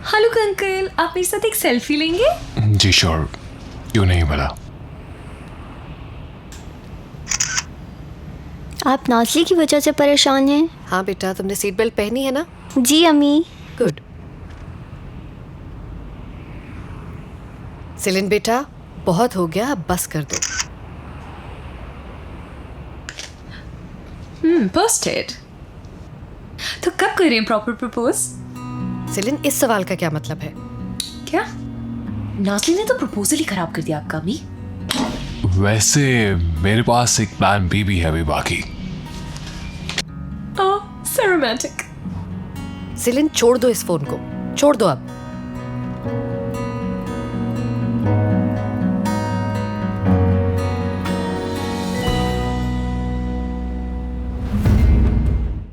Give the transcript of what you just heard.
Hello uncle, आप मेरे साथ एक सेल्फी लेंगे? जी श्योर, क्यों नहीं भला। आप नाज़ली की वजह से परेशान हैं? हाँ बेटा, तुमने सीट बेल्ट पहनी है ना? जी अम्मी। गुड। सेलिन बेटा, बहुत हो गया, अब बस कर दो। पोस्टेड। तो कब करें प्रॉपर प्रपोज? सेलिन, इस सवाल का क्या मतलब है? क्या नाज़ली ने तो प्रपोजल ही खराब कर दिया आपका अम्मी। वैसे मेरे पास एक प्लान बी भी है अभी बाकी। ओह, सो रोमांटिक। सेलिन, छोड़ दो इस फोन को, छोड़ दो अब।